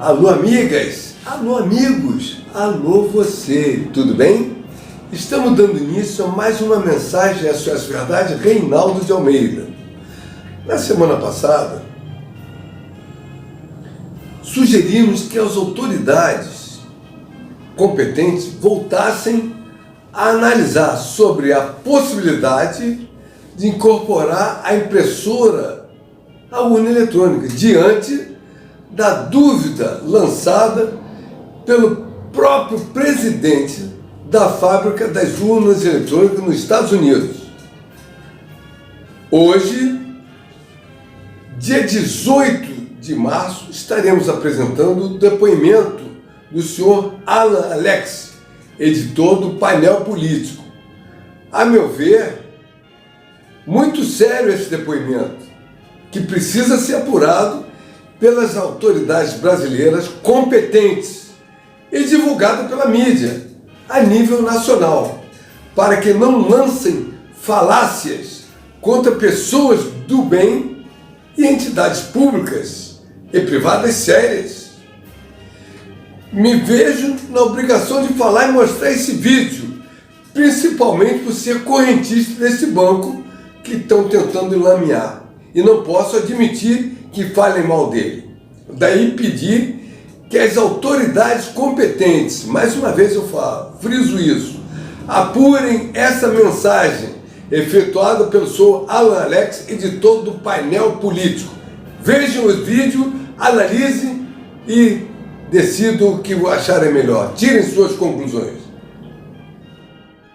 Alô, amigas! Alô, amigos! Alô, você! Tudo bem? Estamos dando início a mais uma mensagem à SOS Verdade, Reinaldo de Almeida. Na semana passada, sugerimos que as autoridades competentes voltassem a analisar sobre a possibilidade de incorporar a impressora à urna eletrônica, diante da dúvida lançada pelo próprio presidente da fábrica das urnas eletrônicas nos Estados Unidos. Hoje, dia 18 de março, estaremos apresentando o depoimento do senhor Alan Alex, editor do Painel Político. A meu ver, muito sério esse depoimento, que precisa ser apurado pelas autoridades brasileiras competentes e divulgado pela mídia a nível nacional, para que não lancem falácias contra pessoas do bem e entidades públicas e privadas sérias. Me vejo na obrigação de falar e mostrar esse vídeo, principalmente por ser correntista desse banco que estão tentando lamear. E não posso admitir que falem mal dele. Daí pedir que as autoridades competentes, mais uma vez eu falo, friso isso, apurem essa mensagem efetuada pelo senhor Alan Alex, editor do Painel Político. Vejam o vídeo, analisem e decidam o que acharem melhor. Tirem suas conclusões.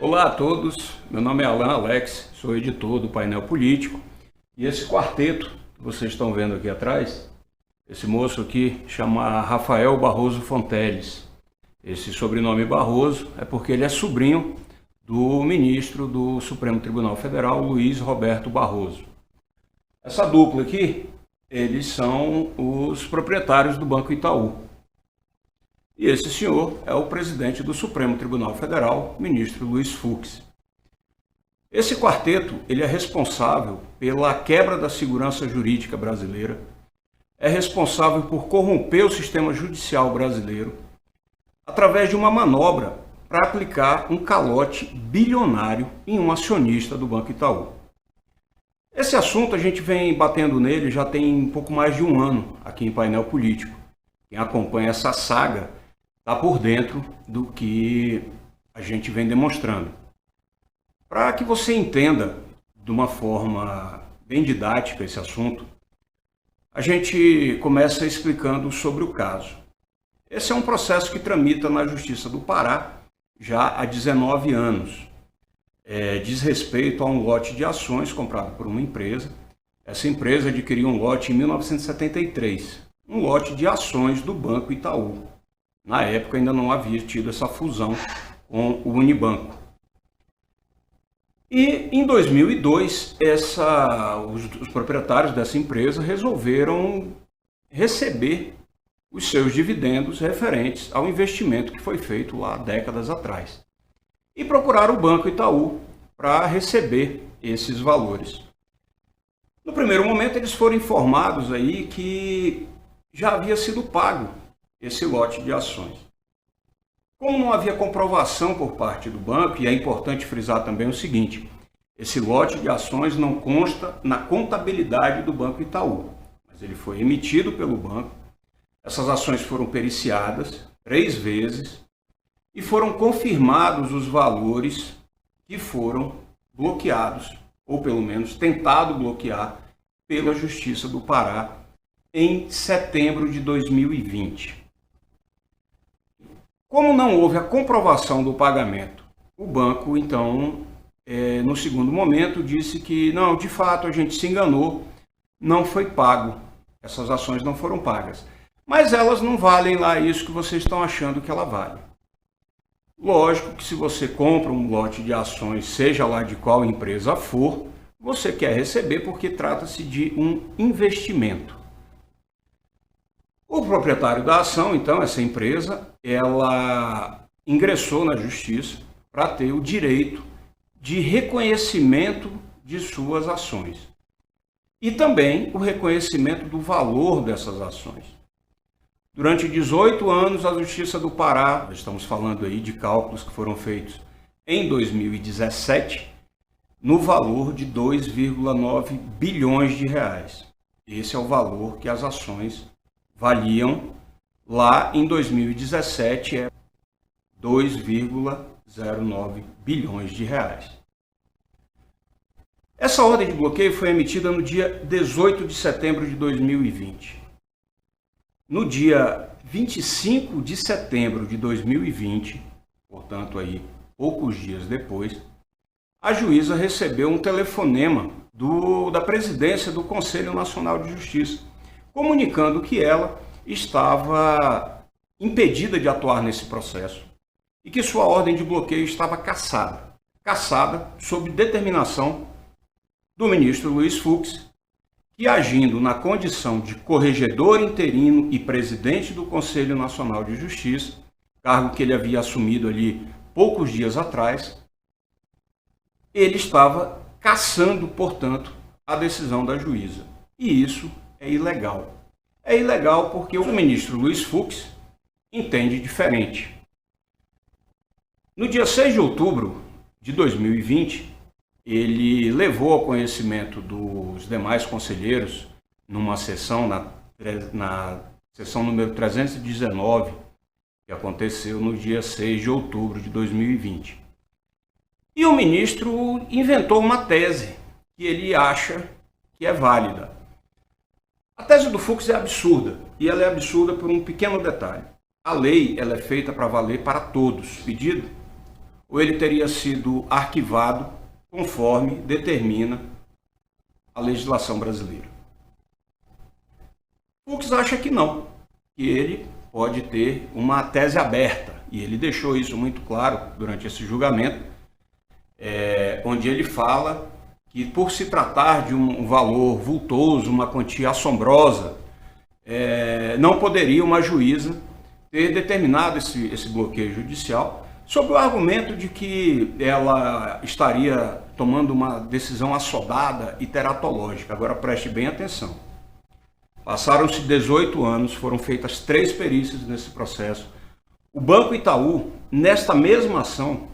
Olá a todos, meu nome é Alan Alex, sou editor do Painel Político e esse quarteto que vocês estão vendo aqui atrás, esse moço aqui chama Rafael Barroso Fonteles. Esse sobrenome Barroso é porque ele é sobrinho do ministro do Supremo Tribunal Federal, Luiz Roberto Barroso. Essa dupla aqui, eles são os proprietários do Banco Itaú. E esse senhor é o presidente do Supremo Tribunal Federal, ministro Luiz Fux. Esse quarteto, ele é responsável pela quebra da segurança jurídica brasileira, é responsável por corromper o sistema judicial brasileiro através de uma manobra para aplicar um calote bilionário em um acionista do Banco Itaú. Esse assunto a gente vem batendo nele já tem um pouco mais de um ano aqui em Painel Político. Quem acompanha essa saga está por dentro do que a gente vem demonstrando. Para que você entenda de uma forma bem didática esse assunto, a gente começa explicando sobre o caso. Esse é um processo que tramita na Justiça do Pará já há 19 anos. Diz respeito a um lote de ações comprado por uma empresa. Essa empresa adquiriu um lote em 1973, um lote de ações do Banco Itaú. Na época ainda não havia tido essa fusão com o Unibanco. E em 2002, os proprietários dessa empresa resolveram receber os seus dividendos referentes ao investimento que foi feito lá décadas atrás. E procuraram o Banco Itaú para receber esses valores. No primeiro momento, eles foram informados aí que já havia sido pago esse lote de ações. Como não havia comprovação por parte do banco, e é importante frisar também o seguinte, esse lote de ações não consta na contabilidade do Banco Itaú, mas ele foi emitido pelo banco, essas ações foram periciadas 3 vezes e foram confirmados os valores que foram bloqueados, ou pelo menos tentado bloquear, pela Justiça do Pará em setembro de 2020. Como não houve a comprovação do pagamento, o banco, então, no segundo momento, disse que, não, de fato, a gente se enganou, não foi pago, essas ações não foram pagas. Mas elas não valem lá isso que vocês estão achando que ela vale. Lógico que se você compra um lote de ações, seja lá de qual empresa for, você quer receber porque trata-se de um investimento. O proprietário da ação, então, essa empresa, ela ingressou na justiça para ter o direito de reconhecimento de suas ações e também o reconhecimento do valor dessas ações. Durante 18 anos, a Justiça do Pará, estamos falando aí de cálculos que foram feitos em 2017, no valor de 2,9 bilhões de reais. Esse é o valor que as ações valiam lá em 2017, é 2,09 bilhões de reais. Essa ordem de bloqueio foi emitida no dia 18 de setembro de 2020. No dia 25 de setembro de 2020, portanto aí poucos dias depois, a juíza recebeu um telefonema da presidência do Conselho Nacional de Justiça, comunicando que ela estava impedida de atuar nesse processo e que sua ordem de bloqueio estava cassada sob determinação do ministro Luiz Fux, que, agindo na condição de corregedor interino e presidente do Conselho Nacional de Justiça, cargo que ele havia assumido ali poucos dias atrás, ele estava cassando, portanto, a decisão da juíza. E isso é ilegal. É ilegal porque o ministro Luiz Fux entende diferente. No dia 6 de outubro de 2020, ele levou ao conhecimento dos demais conselheiros, numa sessão, na sessão número 319, que aconteceu no dia 6 de outubro de 2020. E o ministro inventou uma tese que ele acha que é válida. A tese do Fux é absurda, e ela é absurda por um pequeno detalhe. A lei ela é feita para valer para todos. Pedido, ou ele teria sido arquivado conforme determina a legislação brasileira. Fux acha que não, que ele pode ter uma tese aberta, e ele deixou isso muito claro durante esse julgamento, onde ele fala que, por se tratar de um valor vultoso, uma quantia assombrosa, não poderia uma juíza ter determinado esse bloqueio judicial, sob o argumento de que ela estaria tomando uma decisão assodada e teratológica. Agora preste bem atenção. Passaram-se 18 anos, foram feitas 3 perícias nesse processo. O Banco Itaú, nesta mesma ação,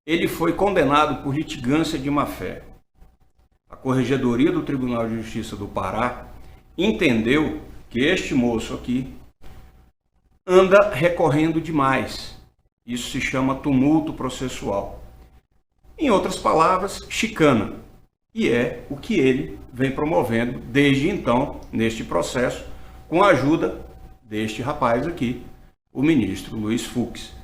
ele foi condenado por litigância de má-fé. A Corregedoria do Tribunal de Justiça do Pará entendeu que este moço aqui anda recorrendo demais. Isso se chama tumulto processual. Em outras palavras, chicana. E é o que ele vem promovendo desde então, neste processo, com a ajuda deste rapaz aqui, o ministro Luiz Fux.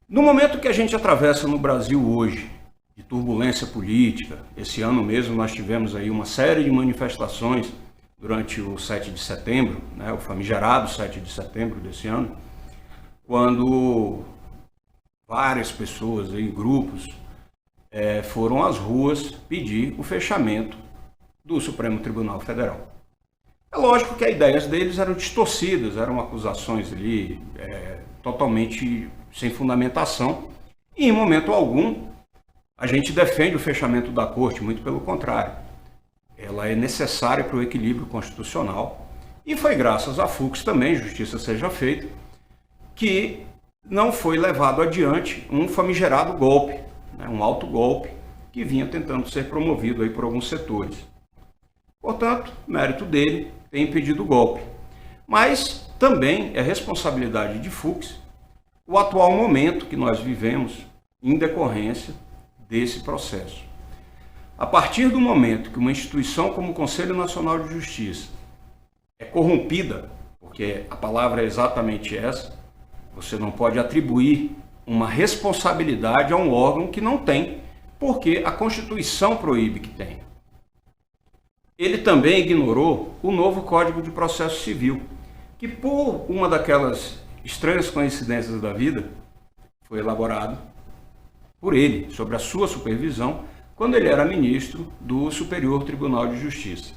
No momento que a gente atravessa no Brasil hoje, de turbulência política, esse ano mesmo nós tivemos aí uma série de manifestações durante o 7 de setembro, o famigerado 7 de setembro desse ano, quando várias pessoas em grupos foram às ruas pedir o fechamento do Supremo Tribunal Federal. É lógico que as ideias deles eram distorcidas, eram acusações ali totalmente sem fundamentação, e em momento algum a gente defende o fechamento da Corte, muito pelo contrário. Ela é necessária para o equilíbrio constitucional, e foi graças a Fux também, justiça seja feita, que não foi levado adiante um famigerado golpe, um alto golpe, que vinha tentando ser promovido aí por alguns setores. Portanto, mérito dele ter impedido o golpe. Mas também é responsabilidade de Fux o atual momento que nós vivemos em decorrência desse processo. A partir do momento que uma instituição como o Conselho Nacional de Justiça é corrompida, porque a palavra é exatamente essa, você não pode atribuir uma responsabilidade a um órgão que não tem, porque a Constituição proíbe que tenha. Ele também ignorou o novo Código de Processo Civil, que por uma daquelas estranhas coincidências da vida, foi elaborado por ele, sob a sua supervisão, quando ele era ministro do Superior Tribunal de Justiça.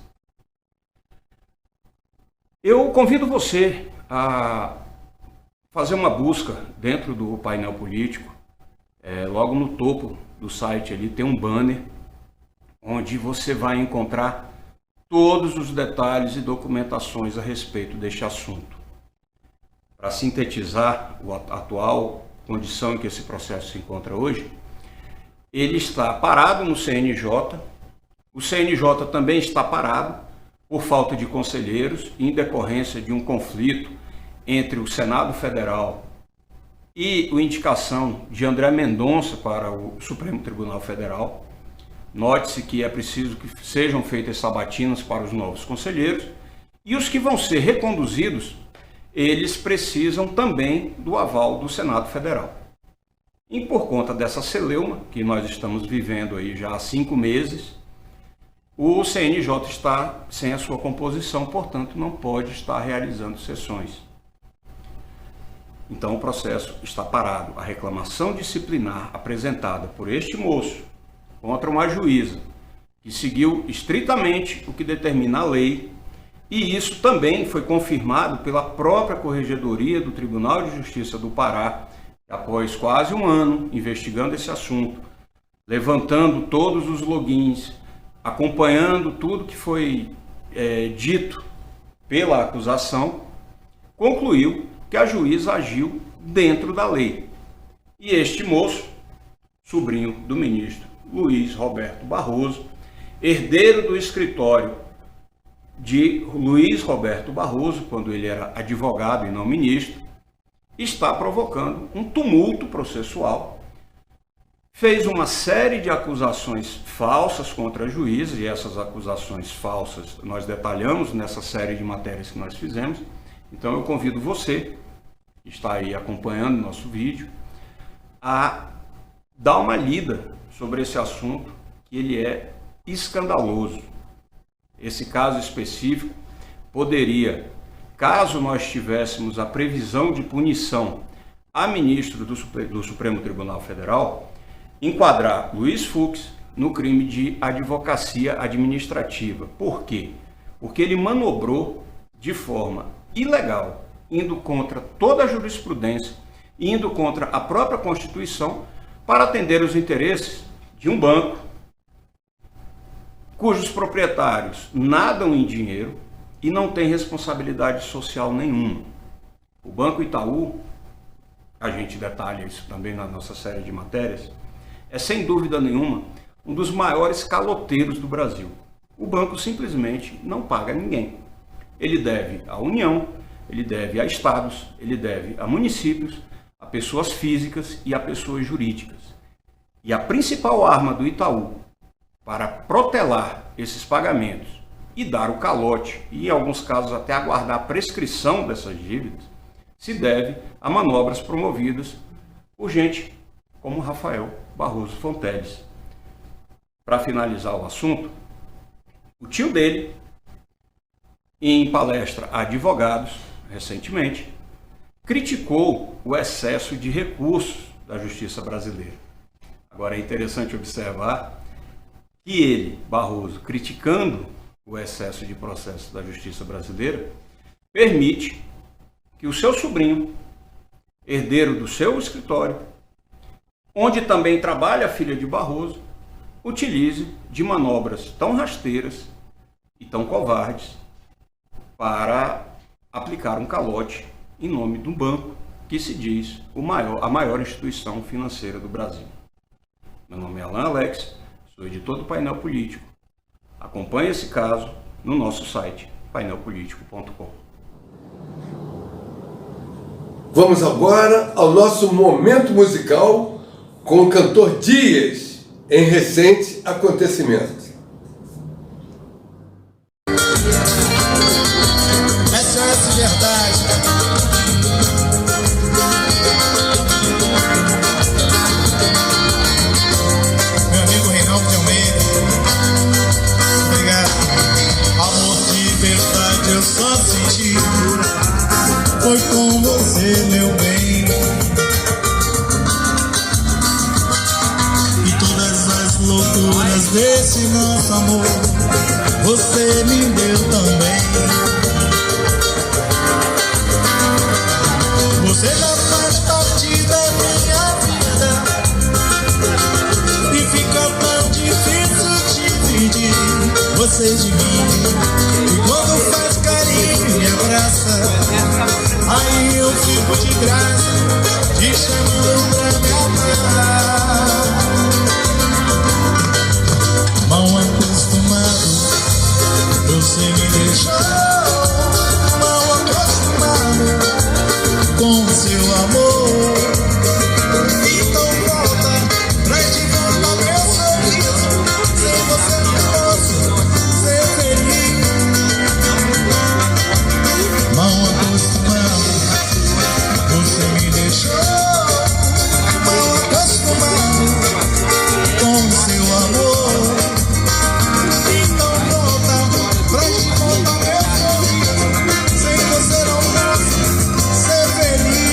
Eu convido você a fazer uma busca dentro do painel político. Logo no topo do site ali tem um banner onde você vai encontrar todos os detalhes e documentações a respeito deste assunto. Para sintetizar a atual condição em que esse processo se encontra hoje, ele está parado no CNJ, o CNJ também está parado por falta de conselheiros em decorrência de um conflito entre o Senado Federal e a indicação de André Mendonça para o Supremo Tribunal Federal. Note-se que é preciso que sejam feitas sabatinas para os novos conselheiros, e os que vão ser reconduzidos, eles precisam também do aval do Senado Federal. E por conta dessa celeuma que nós estamos vivendo aí já há 5 meses, o CNJ está sem a sua composição, portanto não pode estar realizando sessões. Então o processo está parado. A reclamação disciplinar apresentada por este moço contra uma juíza que seguiu estritamente o que determina a lei, e isso também foi confirmado pela própria Corregedoria do Tribunal de Justiça do Pará, após quase um ano investigando esse assunto, levantando todos os logins, acompanhando tudo que foi dito pela acusação, concluiu que a juíza agiu dentro da lei. E este moço, sobrinho do ministro Luiz Roberto Barroso, herdeiro do escritório de Luiz Roberto Barroso, quando ele era advogado e não ministro, está provocando um tumulto processual. Fez uma série de acusações falsas contra a juíza, e essas acusações falsas nós detalhamos nessa série de matérias que nós fizemos. Então eu convido você, que está aí acompanhando nosso vídeo, a dar uma lida sobre esse assunto, que ele é escandaloso. Esse caso específico poderia, caso nós tivéssemos a previsão de punição a ministro do Supremo Tribunal Federal, enquadrar Luiz Fux no crime de advocacia administrativa. Por quê? Porque ele manobrou de forma ilegal, indo contra toda a jurisprudência, indo contra a própria Constituição, para atender os interesses de um banco cujos proprietários nadam em dinheiro e não têm responsabilidade social nenhuma. O Banco Itaú, a gente detalha isso também na nossa série de matérias, é sem dúvida nenhuma um dos maiores caloteiros do Brasil. O banco simplesmente não paga ninguém. Ele deve à União, ele deve a estados, ele deve a municípios, a pessoas físicas e a pessoas jurídicas. E a principal arma do Itaú para protelar esses pagamentos e dar o calote, e em alguns casos até aguardar a prescrição dessas dívidas, se deve a manobras promovidas por gente como Rafael Barroso Fonteles. Para finalizar o assunto, o tio dele, em palestra a advogados, recentemente, criticou o excesso de recursos da justiça brasileira. Agora é interessante observar que ele, Barroso, criticando o excesso de processos da justiça brasileira, permite que o seu sobrinho, herdeiro do seu escritório, onde também trabalha a filha de Barroso, utilize de manobras tão rasteiras e tão covardes para aplicar um calote em nome de um banco que se diz a maior instituição financeira do Brasil. Meu nome é Alan Alex, sou editor do Painel Político. Acompanhe esse caso no nosso site, painelpolitico.com. Vamos agora ao nosso momento musical com o cantor Dias, em recente acontecimento. SOS Verdade. Meu amigo Reinaldo de Almeida. Obrigado. Amor de verdade eu só senti. Foi com você, meu bem. E todas as loucuras desse nosso amor você me deu também. Você já faz parte da minha vida e fica tão difícil dividir. Você você de mim. E quando faz carinho me abraça, aí eu fico de graça, te chamando pra me amar. Mal acostumado, você me deixou. Mal acostumado com seu amor. Então volta pra te voltar meu sorriso. Sem você não posso ser feliz. Mal acostumado, você me deixou. Mal acostumado com seu amor. Então volta pra te voltar meu sorriso. Sem você não posso ser feliz.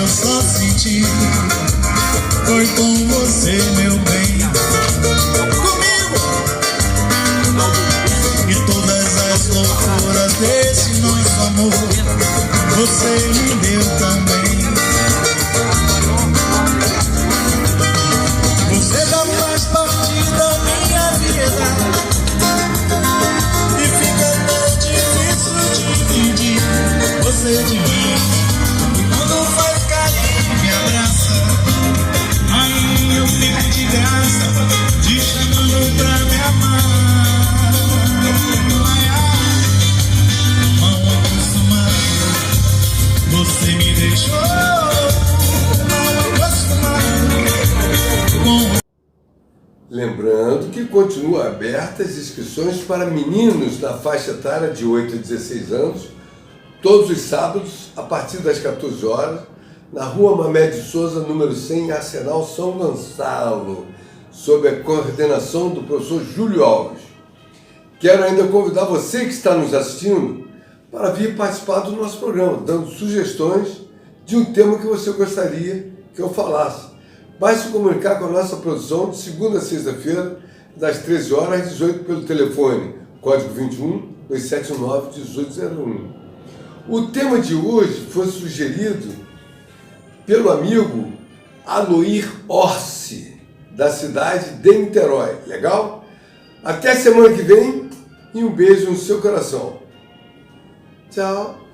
Só senti, foi com você, meu bem, comigo. E todas as loucuras desse nosso amor, você me deu também. Você já faz parte da minha vida e fica tão difícil dividir você de mim. E quando faz me abraça, aí eu fico de graça, te chamando pra me amar. Mal acostumado, você me deixou. Mal acostumado com... Lembrando que continuam abertas as inscrições para meninos na faixa etária de 8 a 16 anos, todos os sábados, a partir das 14 horas, na Rua Mamed Souza, número 100, Arsenal São Gonçalo, sob a coordenação do professor Júlio Alves. Quero ainda convidar você que está nos assistindo para vir participar do nosso programa, dando sugestões de um tema que você gostaria que eu falasse. Basta se comunicar com a nossa produção de segunda a sexta-feira, das 13 horas às 18 pelo telefone, código 21-2719-1801. O tema de hoje foi sugerido pelo amigo Aloir Orsi, da cidade de Niterói. Legal? Até semana que vem e um beijo no seu coração. Tchau!